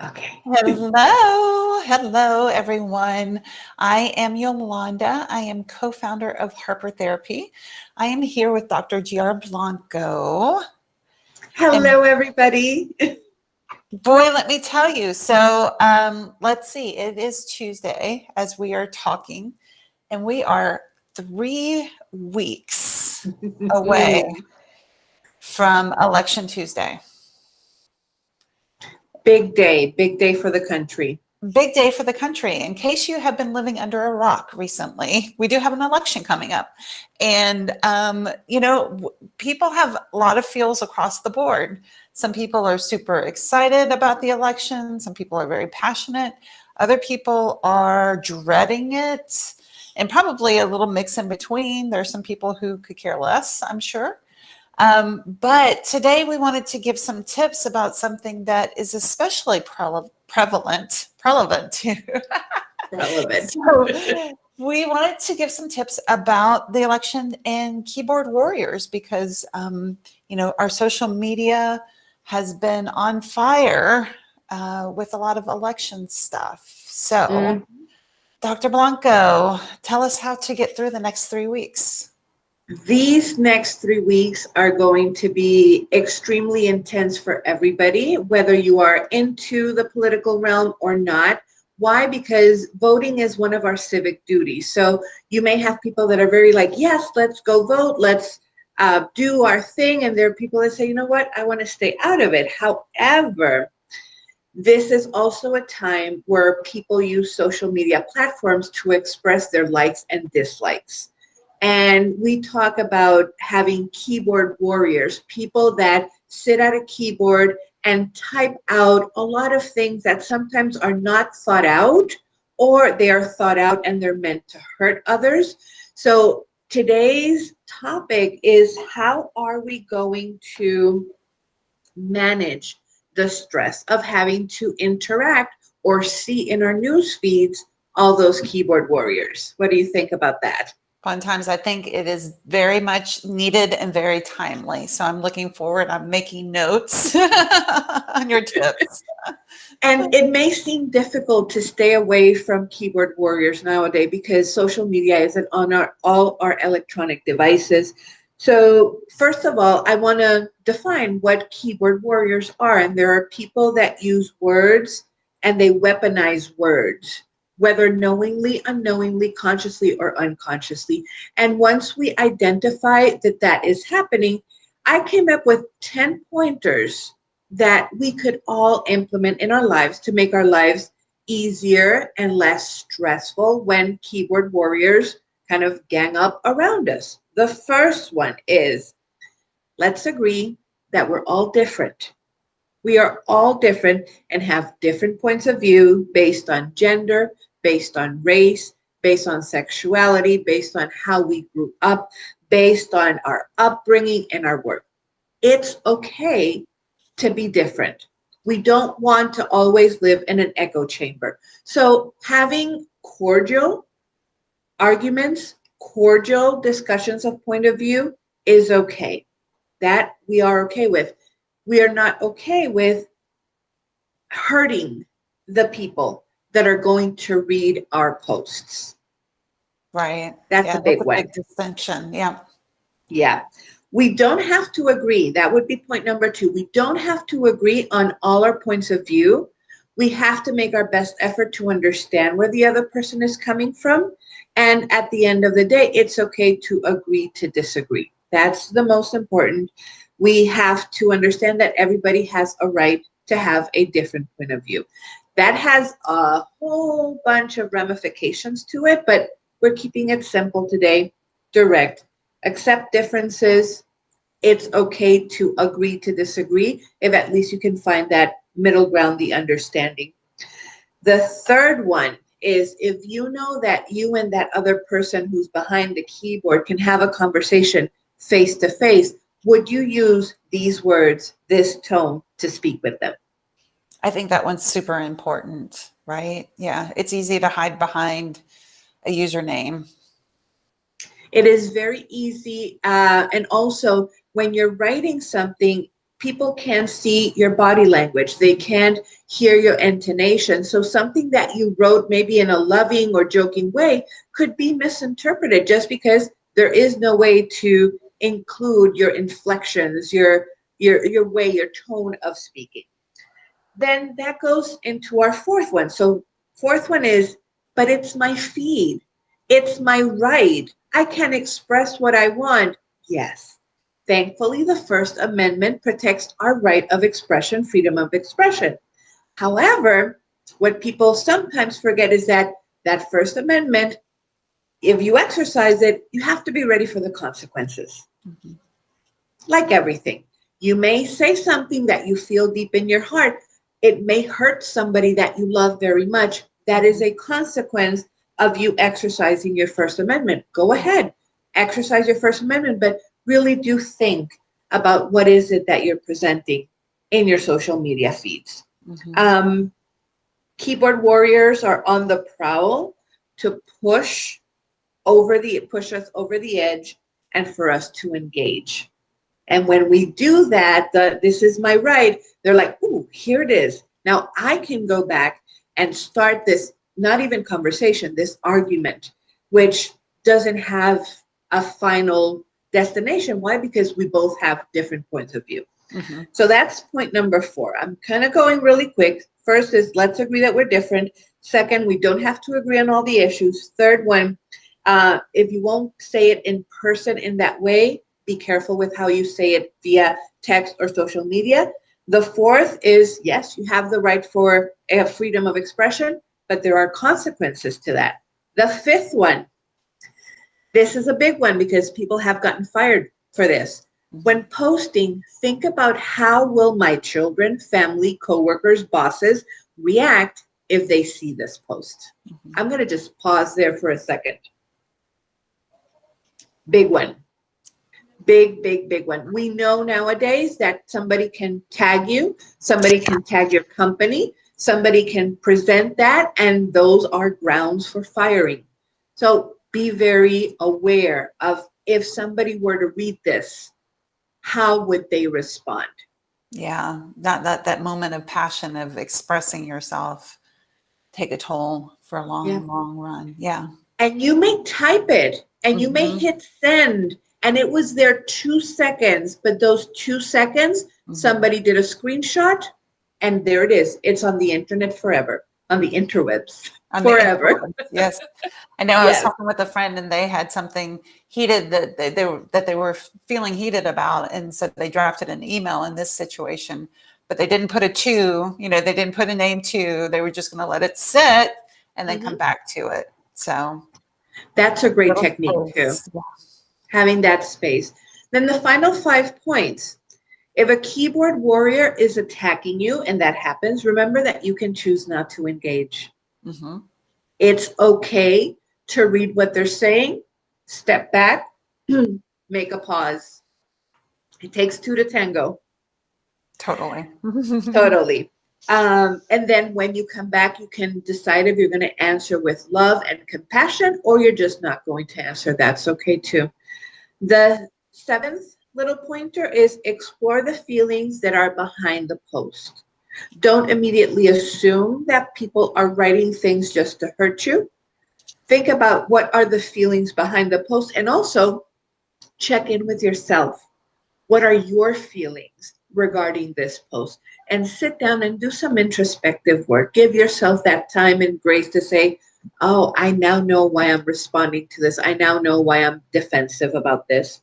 Okay. Hello, everyone. I am Yolanda. I am co-founder of Harper Therapy. I am here with Dr. G.R. Blanco. And Hello, everybody. boy, let me tell you. So let's see. It is Tuesday as we are talking, and we are 3 weeks away from Election Tuesday. Big day for the country. Big day for the country. In case you have been living under a rock recently, we do have an election coming up. And, people have a lot of feels across the board. Some people are super excited about the election. Some people are very passionate. Other people are dreading it, and probably a little mix in between. There are some people who could care less, I'm sure. But today we wanted to give some tips about something that is especially prevalent. Relevant. So we wanted to give some tips about the election and keyboard warriors because, our social media has been on fire with a lot of election stuff. So, Dr. Blanco, tell us how to get through the next 3 weeks. These next 3 weeks are going to be extremely intense for everybody, whether you are into the political realm or not. Why? Because voting is one of our civic duties. So you may have people that are very like, yes, let's go vote. Let's do our thing. And there are people that say, you know what? I want to stay out of it. However, this is also a time where people use social media platforms to express their likes and dislikes. And we talk about having keyboard warriors, people that sit at a keyboard and type out a lot of things that sometimes are not thought out, or they are thought out and they're meant to hurt others. So today's topic is, how are we going to manage the stress of having to interact or see in our news feeds all those keyboard warriors? What do you think about that? Fun times. I think it is very much needed and very timely. So I'm looking forward. I'm making notes on your tips. And it may seem difficult to stay away from keyboard warriors nowadays because social media isn't on all our electronic devices. So first of all, I want to define what keyboard warriors are. And there are people that use words and they weaponize words, whether knowingly, unknowingly, consciously, or unconsciously. And once we identify that that is happening, I came up with 10 pointers that we could all implement in our lives to make our lives easier and less stressful when keyboard warriors kind of gang up around us. The first one is, let's agree that we're all different. We are all different and have different points of view based on gender, based on race, based on sexuality, based on how we grew up, based on our upbringing and our work. It's okay to be different. We don't want to always live in an echo chamber. So having cordial arguments, cordial discussions of point of view is okay. That we are okay with. We are not okay with hurting the people that are going to read our posts. Right. That's Yeah, a that's big a one. big distinction. Yeah. Yeah. We don't have to agree. That would be point number two. We don't have to agree on all our points of view. We have to make our best effort to understand where the other person is coming from. And at the end of the day, it's okay to agree to disagree. That's the most important. We have to understand that everybody has a right to have a different point of view. That has a whole bunch of ramifications to it, but we're keeping it simple today, direct. Accept differences. It's okay to agree to disagree if at least you can find that middle ground, the understanding. The third one is, if you know that you and that other person who's behind the keyboard can have a conversation face to face, would you use these words, this tone to speak with them? I think that one's super important, right? Yeah. It's easy to hide behind a username. It is very easy. And also, when you're writing something, people can't see your body language. They can't hear your intonation. So something that you wrote maybe in a loving or joking way could be misinterpreted just because there is no way to include your inflections, your way, your tone of speaking. Then that goes into our fourth one. So fourth one is, but it's my feed. It's my right. I can express what I want. Yes. Thankfully, the First Amendment protects our right of expression, freedom of expression. However, what people sometimes forget is that that First Amendment, if you exercise it, you have to be ready for the consequences. Mhm. Like everything, you may say something that you feel deep in your heart. It may hurt somebody that you love very much. That is a consequence of you exercising your First Amendment. Go ahead, exercise your First Amendment, but really do think about what is it that you're presenting in your social media feeds. Mhm. Keyboard warriors are on the prowl to push us over the edge and for us to engage. And when we do that, this is my right, they're like, ooh, here it is. Now I can go back and start this, not even conversation, this argument, which doesn't have a final destination. Why? Because we both have different points of view. Mhm. So that's point number 4. I'm kind of going really quick. First is let's agree that we're different. Second, we don't have to agree on all the issues. Third one, if you won't say it in person in that way, be careful with how you say it via text or social media. The fourth is, yes, you have the right for a freedom of expression, but there are consequences to that. The fifth one, this is a big one because people have gotten fired for this. When posting, think about how will my children, family, coworkers, bosses react if they see this post. Mhm. I'm going to just pause there for a second. Big one. Big one. We know nowadays that somebody can tag you, somebody can tag your company, somebody can present that, and those are grounds for firing. So be very aware of if somebody were to read this, how would they respond? Yeah, that moment of passion of expressing yourself take a toll for a Yeah. long run. Yeah. And you may type it and you may Mhm. hit send and it was there 2 seconds, but those 2 seconds, Mhm. somebody did a screenshot and there it is. It's on the internet forever, on the interwebs On the forever. influence, yes. I know I was Yes. talking with a friend and they had something heated that they were feeling heated about, and so they drafted an email in this situation, but they didn't put a to, they didn't put a name to, they were just going to let it sit and then come Mhm. back to it. So That's a great little technique too, space. Yeah. having that space. Then the final 5 points. If a keyboard warrior is attacking you and that happens, remember that you can choose not to engage. Mhm. It's okay to read what they're saying, step back, make a pause. It takes two to tango, Totally. totally. And then when you come back, you can decide if you're going to answer with love and compassion or you're just not going to answer. That's okay too. The seventh little pointer is explore the feelings that are behind the post. Don't immediately assume that people are writing things just to hurt you. Think about what are the feelings behind the post and also check in with yourself. What are your feelings regarding this post? And sit down and do some introspective work. Give yourself that time and grace to say, oh, I now know why I'm responding to this. I now know why I'm defensive about this.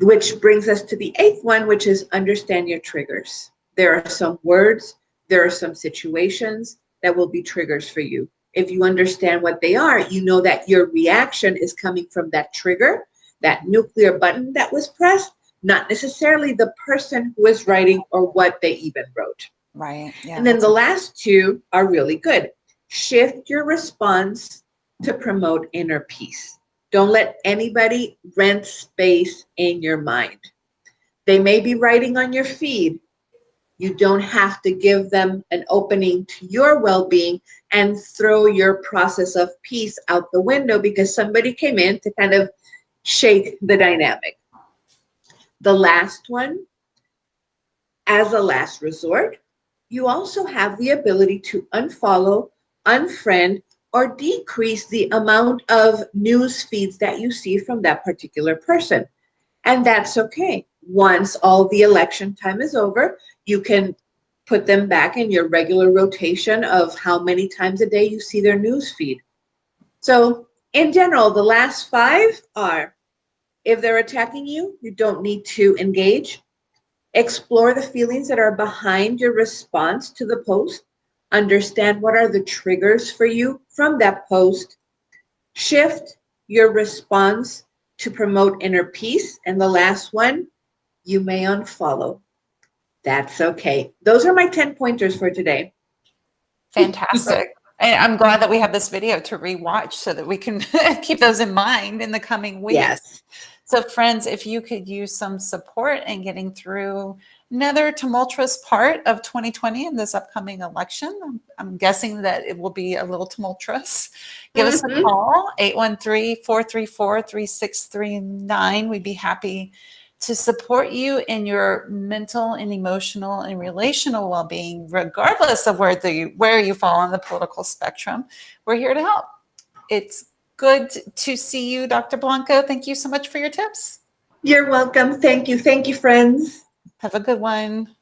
Which brings us to the eighth one, which is understand your triggers. There are some words, there are some situations that will be triggers for you. If you understand what they are, you know that your reaction is coming from that trigger, that nuclear button that was pressed, not necessarily the person who is writing or what they even wrote. Right. Yeah. And then the last two are really good. Shift your response to promote inner peace. Don't let anybody rent space in your mind. They may be writing on your feed. You don't have to give them an opening to your well being and throw your process of peace out the window because somebody came in to kind of shake the dynamic. The last one, As a last resort, you also have the ability to unfollow, unfriend, or decrease the amount of news feeds that you see from that particular person. And that's okay. Once all the election time is over, you can put them back in your regular rotation of how many times a day you see their news feed. So in general, the last 5 are: if they're attacking you, you don't need to engage. Explore the feelings that are behind your response to the post. Understand what are the triggers for you from that post. Shift your response to promote inner peace. And the last one, you may unfollow. That's okay. Those are my 10 pointers for today. Fantastic. And I'm glad that we have this video to rewatch so that we can keep those in mind in the coming weeks. Yes. So friends, if you could use some support in getting through another tumultuous part of 2020 in this upcoming election, I'm guessing that it will be a little tumultuous. Give us a call, 813-434-3639. We'd be happy to support you in your mental and emotional and relational well-being, regardless of where you fall on the political spectrum. We're here to help. It's good to see you, Dr. Blanco. Thank you so much for your tips. You're welcome. Thank you. Thank you, friends. Have a good one.